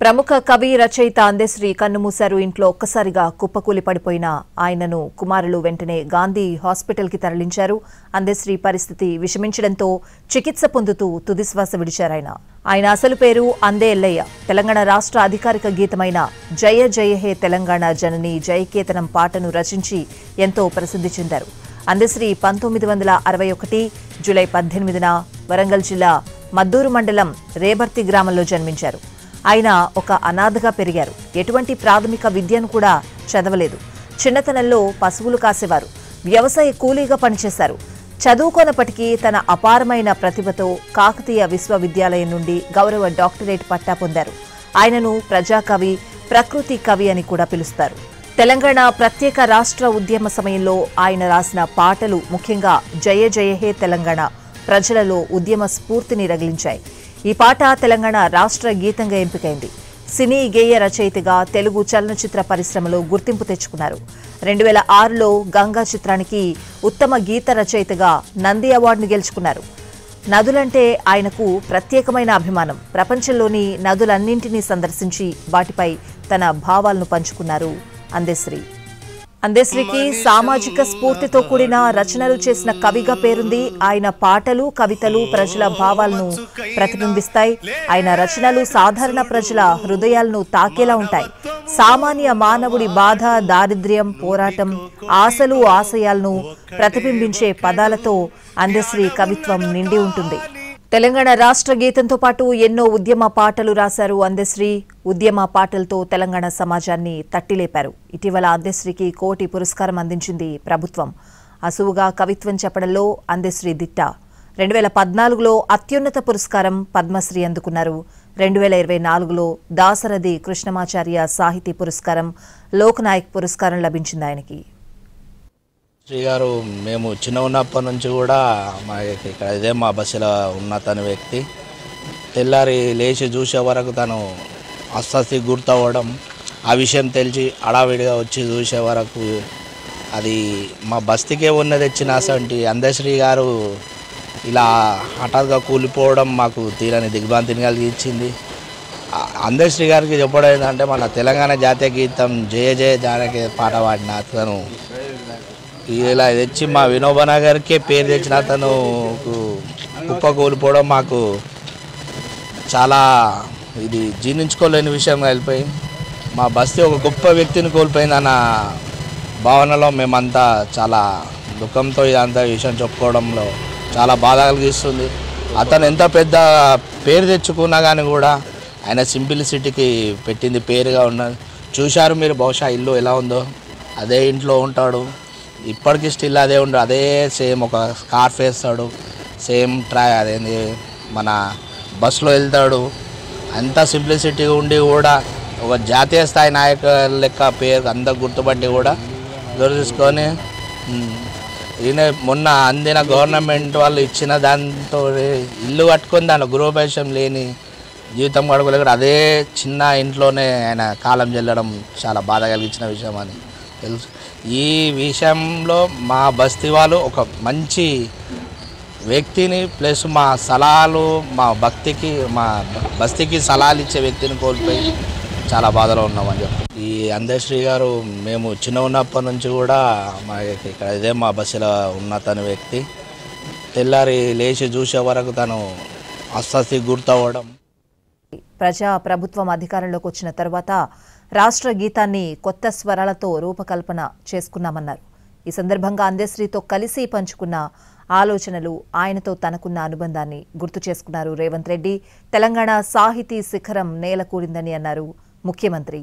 ప్రముఖ కవి రచయిత అందశ్రీ కన్నుమూశారు. ఇంట్లో ఒక్కసారిగా కుప్పకూలి పడిపోయిన ఆయనను కుమారులు వెంటనే గాంధీ హాస్పిటల్ కి తరలించారు. అందశ్రీ పరిస్థితి విషమించడంతో చికిత్స పొందుతూ తుదిశ్వాస విడిచారాయన. ఆయన అసలు పేరు అందే ఎల్లయ్య. తెలంగాణ రాష్ట్ర అధికారిక గీతమైన జయ జయ హే తెలంగాణ జనని జయకేతనం పాటను రచించి ఎంతో ప్రసిద్ధి చెందారు. అందశ్రీ 1961 జూలై 18న వరంగల్ జిల్లా మద్దూరు మండలం రేబర్తి గ్రామంలో జన్మించారు. ఆయన ఒక అనాథగా పెరిగారు. ఎటువంటి ప్రాథమిక విద్యను కూడా చదవలేదు. చిన్నతనంలో పశువులు కాసేవారు. వ్యవసాయ కూలీగా పనిచేశారు. చదువుకోనప్పటికీ తన అపారమైన ప్రతిభతో కాకతీయ విశ్వవిద్యాలయం నుండి గౌరవ డాక్టరేట్ పట్టా పొందారు. ఆయనను ప్రజాకవి, ప్రకృతి కవి అని కూడా పిలుస్తారు. తెలంగాణ ప్రత్యేక రాష్ట్ర ఉద్యమ సమయంలో ఆయన రాసిన పాటలు, ముఖ్యంగా జయ జయ హే తెలంగాణ, ప్రజలలో ఉద్యమ స్ఫూర్తిని రగిలించాయి. ఈ పాట తెలంగాణ రాష్ట్ర గీతంగా ఎంపికైంది. సినీ గేయ రచయితగా తెలుగు చలనచిత్ర పరిశ్రమలో గుర్తింపు తెచ్చుకున్నారు. 2006లో గంగా చిత్రానికి ఉత్తమ గీత రచయితగా నంది అవార్డును గెలుచుకున్నారు. నదులంటే ఆయనకు ప్రత్యేకమైన అభిమానం. ప్రపంచంలోని నదులన్నింటినీ సందర్శించి వాటిపై తన భావాలను పంచుకున్నారు అందశ్రీ. అందశ్రీకి సామాజిక స్ఫూర్తితో కూడిన రచనలు చేసిన కవిగా పేరుంది. ఆయన పాటలు, కవితలు ప్రజల భావాలను ప్రతిబింబిస్తాయి. ఆయన రచనలు సాధారణ ప్రజల హృదయాలను తాకేలా ఉంటాయి. సామాన్య మానవుడి బాధ, దారిద్ర్యం, పోరాటం, ఆశలు, ఆశయాలను ప్రతిబింబించే పదాలతో అందశ్రీ కవిత్వం నిండి ఉంటుంది. తెలంగాణ రాష్ట్ర గీతంతో పాటు ఎన్నో ఉద్యమ పాటలు రాశారు అందశ్రీ. ఉద్యమ పాటలతో తెలంగాణ సమాజాన్ని తట్టిలేపారు. ఇటీవల అందశ్రీకి కోటి పురస్కారం అందించింది ప్రభుత్వం. అసువుగా కవిత్వం చెప్పడంలో అందశ్రీ దిట్ట. 2014లో అత్యున్నత పురస్కారం పద్మశ్రీ అందుకున్నారు. 2024లో దాశరథి కృష్ణమాచార్య సాహితీ పురస్కారం, లోక్నాయక్ పురస్కారం లభించింది ఆయనకి. శ్రీ గారు మేము చిన్న ఉన్నప్పటి నుంచి కూడా ఇక్కడ ఇదే మా బస్సులో ఉన్న తన వ్యక్తి. తెల్లారి లేచి చూసే వరకు తను అస్సస్తి గుర్తవ్వడం, ఆ విషయం తెలిసి అడావిడిగా వచ్చి చూసే వరకు అది మా బస్తీకే ఉన్నది తెచ్చిన అసంటి అందశ్రీ గారు ఇలా హఠాత్తుగా కూలిపోవడం మాకు తీరని దిగ్భ్రాంతిని కలిగించింది. అందశ్రీ గారికి చెప్పడం ఏంటంటే, మన తెలంగాణ జాతీయ గీతం జయ జయ జానకి పాట పాడిన అతను ఇలా తెచ్చి మా వినోబనగర్కే పేరు తెచ్చిన అతను కుప్ప కోల్పోవడం మాకు చాలా ఇది జీర్ణించుకోలేని విషయం కలిపోయి, మా బస్తీ ఒక గొప్ప వ్యక్తిని కోల్పోయిందన్న భావనలో మేమంతా చాలా దుఃఖంతో ఇదంతా విషయం చెప్పుకోవడంలో చాలా బాధ కలిగిస్తుంది. అతను ఎంత పెద్ద పేరు తెచ్చుకున్నా కానీ కూడా ఆయన సింప్లిసిటీకి పెట్టింది పేరుగా ఉన్నది. చూశారు మీరు, బహుశా ఇల్లు ఎలా ఉందో అదే ఇంట్లో ఉంటాడు. ఇప్పటికీ స్టిల్ అదే ఉండు, అదే సేమ్ ఒక స్కార్ఫ్ వేస్తాడు, సేమ్ అదేంది మన బస్సులో వెళ్తాడు. అంత సింప్లిసిటీగా ఉండి కూడా ఒక జాతీయ స్థాయి నాయకుల లెక్క పేరు అందరు గుర్తుపట్టి కూడా దొరికించుకొని ఈయన మొన్న అందిన గవర్నమెంట్ వాళ్ళు ఇచ్చిన దాంతో ఇల్లు కట్టుకొని దాని గృహప్రవేశం లేని జీవితం గడపలేక అదే చిన్న ఇంట్లోనే ఆయన కాలం చెల్లడం చాలా బాధ కలిగించిన విషయం అని తెలుసు. ఈ విషయంలో మా బస్తీ వాళ్ళు ఒక మంచి వ్యక్తిని, ప్లస్ మా సలహాలు, మా బస్తీకి సలహాలు ఇచ్చే వ్యక్తిని కోల్పోయి చాలా బాధలో ఉన్నామని చెప్పి. ఈ అందశ్రీ గారు మేము చిన్న ఉన్నప్పటి నుంచి కూడా ఇక్కడ ఇదే మా బస్సులో ఉన్న తన వ్యక్తి. తెల్లారి లేచి చూసే వరకు తను అస్సస్తి గుర్తవ్వడం. ప్రజా ప్రభుత్వం అధికారంలోకి వచ్చిన తర్వాత రాష్ట్ర గీతాన్ని కొత్త స్వరాలతో రూపకల్పన చేసుకున్నామన్నారు. ఈ సందర్భంగా అందశ్రీతో కలిసి పంచుకున్న ఆలోచనలు, ఆయనతో తనకున్న అనుబంధాన్ని గుర్తు చేసుకున్నారు రేవంత్ రెడ్డి. తెలంగాణ సాహితీ శిఖరం నేలకూరిందని అన్నారు ముఖ్యమంత్రి.